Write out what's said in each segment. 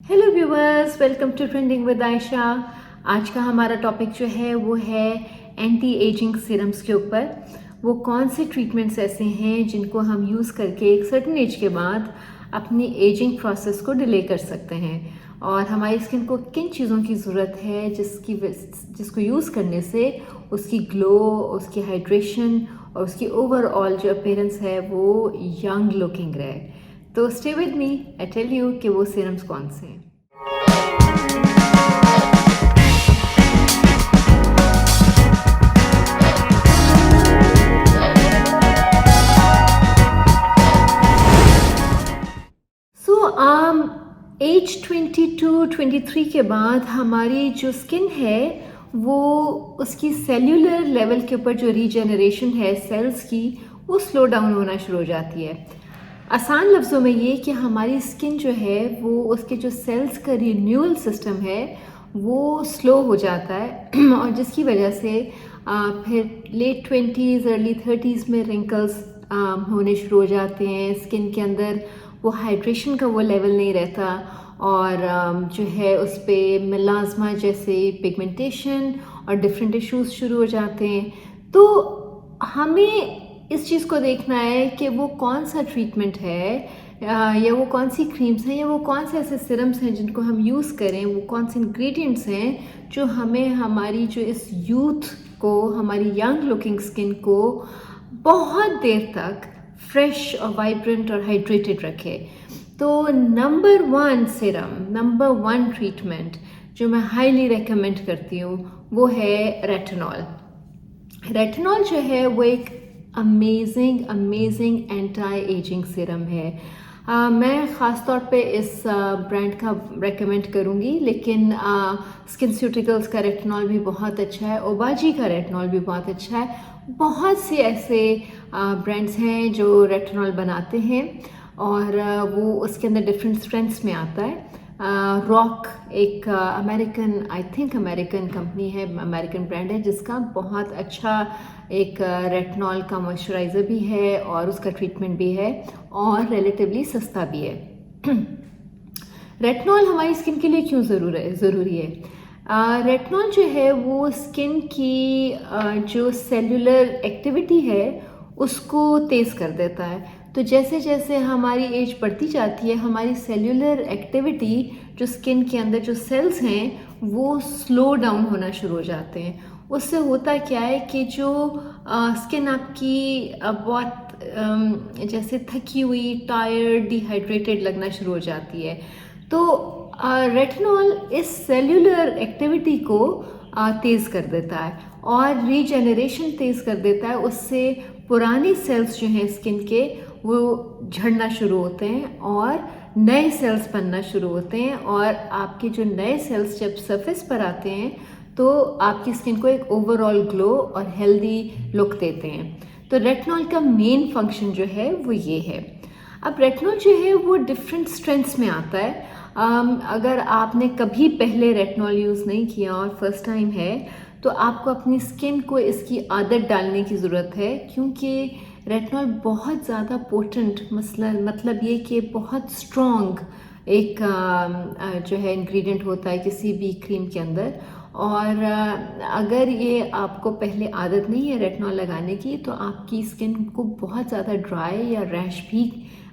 Hello viewers, welcome to trending with Ayesha. आज का हमारा टॉपिक जो है वो है एंटी एजिंग सीरम्स के ऊपर। वो कौन से ट्रीटमेंट्स ऐसे हैं जिनको हम यूज़ करके एक सर्टेन एज के बाद अपनी एजिंग प्रोसेस को डिले कर सकते हैं, और हमारी स्किन को किन चीज़ों की ज़रूरत है जिसको यूज़ करने से उसकी ग्लो, उसकी हाइड्रेशन और उसकी ओवरऑल जो अपीयरेंस है वो यंग लुकिंग रहे। तो stay with me, I tell you कि वो सीरम्स कौन से हैं। एज 22-23 के बाद हमारी जो स्किन है वो उसकी सेल्यूलर लेवल के ऊपर जो रीजेनरेशन है सेल्स की, वो स्लो डाउन होना शुरू हो जाती है। आसान लफ्ज़ों में ये कि हमारी स्किन जो है वो उसके जो सेल्स का रिन्यूअल सिस्टम है वो स्लो हो जाता है और जिसकी वजह से फिर लेट 20s अर्ली 30s में रिंकल्स होने शुरू हो जाते हैं। स्किन के अंदर वो हाइड्रेशन का वो लेवल नहीं रहता, और जो है उस पर मेलास्मा जैसे पिगमेंटेशन और डिफरेंट इश्यूज शुरू हो जाते हैं। तो हमें इस चीज़ को देखना है कि वो कौन सा ट्रीटमेंट है या वो कौन सी क्रीम्स हैं या वो कौन से ऐसे सिरम्स हैं जिनको हम यूज़ करें, वो कौन से इंग्रेडिएंट्स हैं जो हमें हमारी जो इस यूथ को, हमारी यंग लुकिंग स्किन को बहुत देर तक फ्रेश और वाइब्रेंट और हाइड्रेटेड रखे। तो नंबर 1 सिरम, नंबर 1 ट्रीटमेंट जो मैं हाईली रेकमेंड करती हूँ वो है रेटिनॉल। रेटिनॉल जो है वो एक अमेजिंग एंटी एजिंग सीरम है। मैं ख़ास तौर पे इस ब्रांड का रेकमेंड करूँगी, लेकिन स्किनस्यूटिकल्स का रेटिनॉल भी बहुत अच्छा है, ओबाजी का रेटिनॉल भी बहुत अच्छा है। बहुत से ऐसे ब्रांड्स हैं जो रेटिनॉल बनाते हैं और वो उसके अंदर डिफरेंट स्ट्रेंथ्स में आता है। रॉक एक अमेरिकन कंपनी है, अमेरिकन ब्रांड है, जिसका बहुत अच्छा एक रेटिनॉल का मॉइस्चराइज़र भी है और उसका ट्रीटमेंट भी है और रिलेटिवली सस्ता भी है। रेटिनॉल हमारी स्किन के लिए क्यों ज़रूरी है? रेटिनॉल जो है वो स्किन की जो सेल्यूलर एक्टिविटी है उसको तेज़ कर देता है। तो जैसे जैसे हमारी एज बढ़ती जाती है, हमारी सेल्यूलर एक्टिविटी, जो स्किन के अंदर जो सेल्स हैं वो स्लो डाउन होना शुरू हो जाते हैं। उससे होता क्या है कि जो स्किन आपकी बहुत जैसे थकी हुई, टायर्ड, डिहाइड्रेटेड लगना शुरू हो जाती है। तो रेटिनॉल इस सेल्यूलर एक्टिविटी को तेज़ कर देता है और रीजेनरेशन तेज़ कर देता है। उससे पुरानी सेल्स जो हैं स्किन के वो झड़ना शुरू होते हैं और नए सेल्स बनना शुरू होते हैं, और आपके जो नए सेल्स जब सरफेस पर आते हैं तो आपकी स्किन को एक ओवरऑल ग्लो और हेल्दी लुक देते हैं। तो रेटिनॉल का मेन फंक्शन जो है वो ये है। अब रेटिनॉल जो है वो डिफरेंट स्ट्रेंथ्स में आता है। अगर आपने कभी पहले रेटिनॉल यूज़ नहीं किया और फर्स्ट टाइम है तो आपको अपनी स्किन को इसकी आदत डालने की ज़रूरत है, क्योंकि रेटिनॉल बहुत ज़्यादा पोटेंट, मतलब ये कि बहुत स्ट्रॉन्ग एक जो है इंग्रेडिएंट होता है किसी भी क्रीम के अंदर। और अगर ये आपको पहले आदत नहीं है रेटिनॉल लगाने की तो आपकी स्किन को बहुत ज़्यादा ड्राई या रैश भी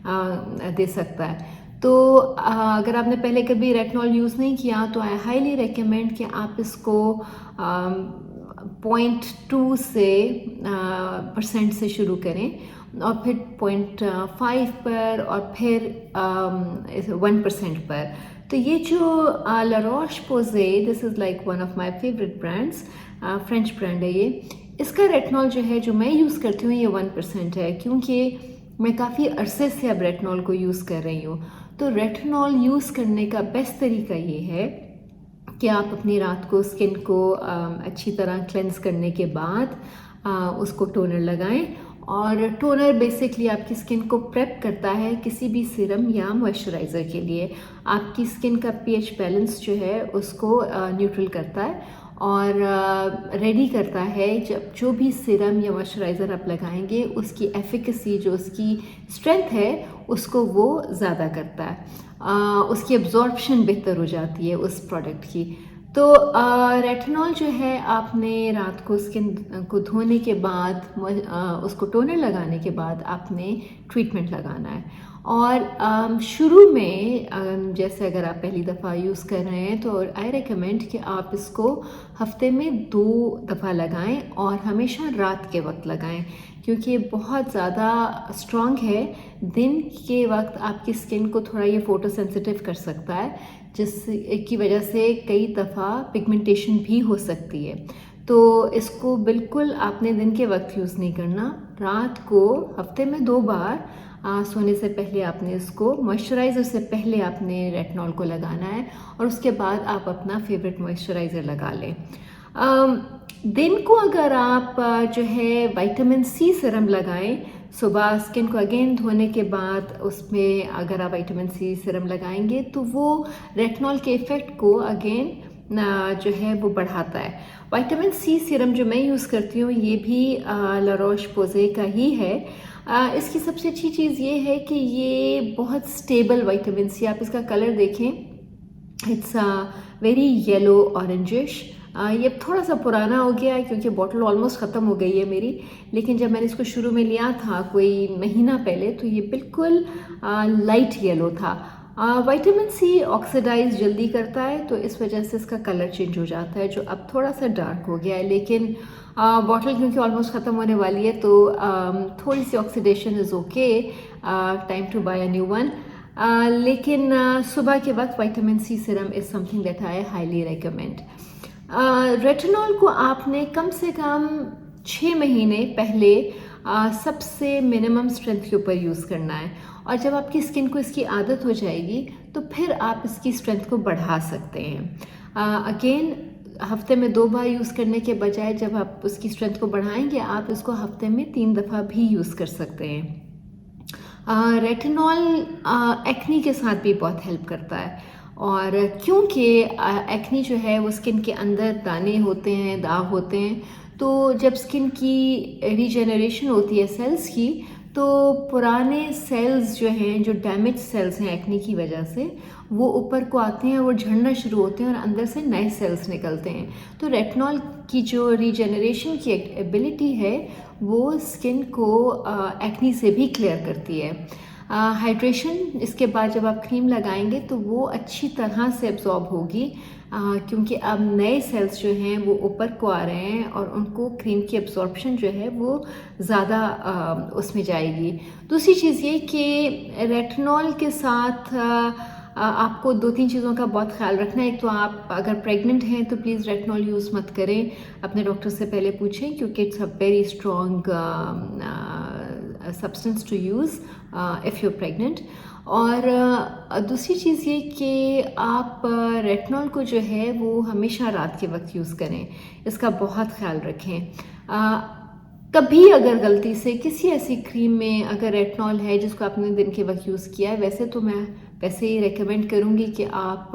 दे सकता है। तो अगर आपने पहले कभी रेटिनॉल यूज़ नहीं किया तो आई हाईली रेकमेंड कि आप इसको 0.2 से परसेंट से शुरू करें और फिर 0.5 पर और फिर 1% पर। तो ये जो La Roche Posay, this is like one of my favourite brands, French brand है ये। इसका रेटिनॉल जो है जो मैं यूज़ करती हूँ ये 1% है, क्योंकि मैं काफ़ी अरसे से अब रेटिनॉल को यूज़ कर रही हूँ। तो रेटिनॉल यूज़ करने का बेस्ट तरीका ये है कि आप अपनी रात को स्किन को अच्छी तरह क्लेंस करने के बाद उसको टोनर लगाएं। और टोनर बेसिकली आपकी स्किन को प्रेप करता है किसी भी सीरम या मॉइस्चराइज़र के लिए। आपकी स्किन का पीएच बैलेंस जो है उसको न्यूट्रल करता है और रेडी करता है। जब जो भी सीरम या मॉइस्चराइज़र आप लगाएंगे उसकी एफिकेसी, जो उसकी स्ट्रेंथ है, उसको वो ज़्यादा करता है, उसकी एब्जॉर्प्शन बेहतर हो जाती है उस प्रोडक्ट की। तो रेटिनॉल जो है आपने रात को स्किन को धोने के बाद उसको टोनर लगाने के बाद आपने ट्रीटमेंट लगाना है। और शुरू में जैसे अगर आप पहली दफ़ा यूज़ कर रहे हैं तो आई रिकमेंड कि आप इसको हफ्ते में 2 दफ़ा लगाएं और हमेशा रात के वक्त लगाएं, क्योंकि ये बहुत ज़्यादा स्ट्रॉन्ग है। दिन के वक्त आपकी स्किन को थोड़ा ये फ़ोटो सेंसिटिव कर सकता है, जिसकी वजह से कई दफ़ा पिगमेंटेशन भी हो सकती है। तो इसको बिल्कुल आपने दिन के वक्त यूज़ नहीं करना, रात को हफ्ते में 2 बार सोने से पहले आपने इसको मॉइस्चराइज़र से पहले आपने रेटिनॉल को लगाना है और उसके बाद आप अपना फेवरेट मॉइस्चराइज़र लगा लें। दिन को अगर आप जो है विटामिन सी सीरम लगाएं, सुबह स्किन को अगेन धोने के बाद उसमें अगर आप विटामिन सी सीरम लगाएंगे तो वो रेटिनॉल के इफ़ेक्ट को अगेन जो है वो बढ़ाता है। विटामिन सी सीरम जो मैं यूज़ करती हूँ ये भी ला रोश पोज़े का ही है। इसकी सबसे अच्छी चीज़ ये है कि ये बहुत स्टेबल विटामिन सी, आप इसका कलर देखें, इट्स वेरी येलो ऑरेंजिश। ये थोड़ा सा पुराना हो गया है क्योंकि बॉटल ऑलमोस्ट ख़त्म हो गई है मेरी, लेकिन जब मैंने इसको शुरू में लिया था कोई महीना पहले तो ये बिल्कुल लाइट येलो था। विटामिन सी ऑक्सीडाइज जल्दी करता है तो इस वजह से इसका कलर चेंज हो जाता है, जो अब थोड़ा सा डार्क हो गया है। लेकिन बॉटल क्योंकि ऑलमोस्ट ख़त्म होने वाली है तो थोड़ी सी oxidation is okay, time to buy a new one. लेकिन सुबह के वक्त vitamin C serum is something that I highly recommend. Retinol को आपने कम से कम 6 महीने पहले सबसे मिनिमम स्ट्रेंथ के ऊपर यूज़ करना है, और जब आपकी स्किन को इसकी आदत हो जाएगी तो फिर आप इसकी स्ट्रेंथ को बढ़ा सकते हैं। अगेन हफ्ते में 2 बार यूज़ करने के बजाय जब आप उसकी स्ट्रेंथ को बढ़ाएंगे आप इसको हफ्ते में 3 दफ़ा भी यूज़ कर सकते हैं। रेटिनॉल एक्नी के साथ भी बहुत हेल्प करता है, और क्योंकि एक्नी जो है वो स्किन के अंदर दाने होते हैं, दाग होते हैं, तो जब स्किन की रीजेनरेशन होती है सेल्स की तो पुराने सेल्स जो हैं, जो डैमेज सेल्स हैं एक्नी की वजह से, वो ऊपर को आते हैं, वो झड़ना शुरू होते हैं और अंदर से नए सेल्स निकलते हैं। तो रेटिनॉल की जो रीजेनरेशन की एबिलिटी है वो स्किन को एक्नी से भी क्लियर करती है। हाइड्रेशन इसके बाद जब आप क्रीम लगाएंगे तो वो अच्छी तरह से एब्जॉर्ब होगी, क्योंकि अब नए सेल्स जो हैं वो ऊपर को आ रहे हैं और उनको क्रीम की एब्जॉर्प्शन जो है वो ज़्यादा उसमें जाएगी। दूसरी चीज़ ये कि रेटिनॉल के साथ आपको 2-3 चीज़ों का बहुत ख्याल रखना है। एक तो आप अगर प्रेग्नेंट हैं तो प्लीज़ रेटिनॉल यूज़ मत करें, अपने डॉक्टर से पहले पूछें, क्योंकि it's a very strong substance to use if you are pregnant. और दूसरी चीज़ ये कि आप रेटिनॉल को जो है वो हमेशा रात के वक्त यूज़ करें, इसका बहुत ख्याल रखें। कभी अगर गलती से किसी ऐसी क्रीम में अगर रेटिनॉल है जिसको आपने दिन के वक्त यूज़ किया है, वैसे तो मैं वैसे ही रेकमेंड करूँगी कि आप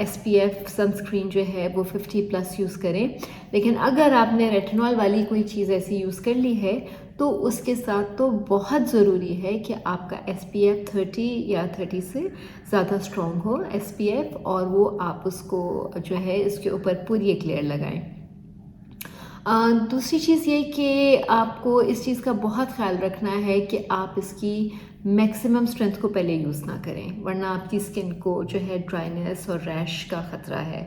SPF सनस्क्रीन जो है वो 50+ यूज़ करें। लेकिन अगर आपने रेटिनॉल वाली कोई चीज़ ऐसी यूज़ कर ली है तो उसके साथ तो बहुत ज़रूरी है कि आपका SPF 30 या 30 से ज़्यादा स्ट्रॉन्ग हो SPF, और वो आप उसको जो है इसके ऊपर पूरी एक लेयर लगाएं। दूसरी चीज़ ये कि आपको इस चीज़ का बहुत ख्याल रखना है कि आप इसकी मैक्सिमम स्ट्रेंथ को पहले यूज़ ना करें, वरना आपकी स्किन को जो है ड्राइनेस और रैश का ख़तरा है।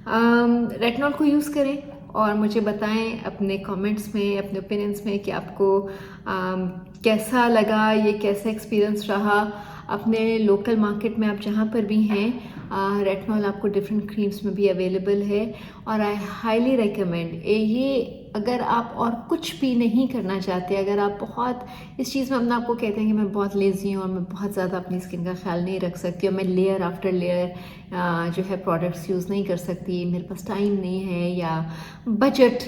रेटिनॉल को यूज़ करें और मुझे बताएं अपने कमेंट्स में, अपने ओपिनियंस में कि आपको कैसा लगा, ये कैसा एक्सपीरियंस रहा। अपने लोकल मार्केट में आप जहाँ पर भी हैं रेटिनॉल आपको डिफरेंट क्रीम्स में भी अवेलेबल है, और आई हाईली रिकमेंड ये। अगर आप और कुछ भी नहीं करना चाहते, अगर आप बहुत इस चीज़ में अपना आपको कहते हैं कि मैं बहुत लेज़ी हूँ और मैं बहुत ज़्यादा अपनी स्किन का ख्याल नहीं रख सकती और मैं लेयर आफ्टर लेयर जो है प्रोडक्ट्स यूज़ नहीं कर सकती, मेरे पास टाइम नहीं है या बजट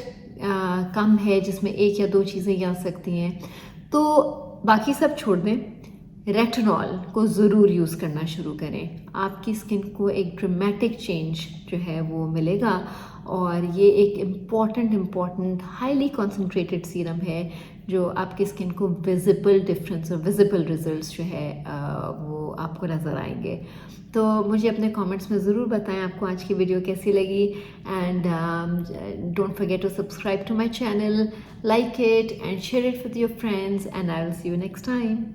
कम है जिसमें 1 या 2 चीज़ें ही आ सकती हैं, तो बाकी सब छोड़ दें। रेटिनॉल को ज़रूर यूज़ करना शुरू करें। आपकी स्किन को एक ड्रामेटिक चेंज जो है वो मिलेगा और ये एक इम्पॉर्टेंट हाईली कॉन्सेंट्रेटेड सीरम है जो आपकी स्किन को विजिबल डिफरेंस और विजिबल रिजल्ट्स जो है वो आपको नज़र आएंगे। तो मुझे अपने कमेंट्स में ज़रूर बताएं आपको आज की वीडियो कैसी लगी and don't forget to subscribe to my channel, like it and share it with your friends and I will see you next time.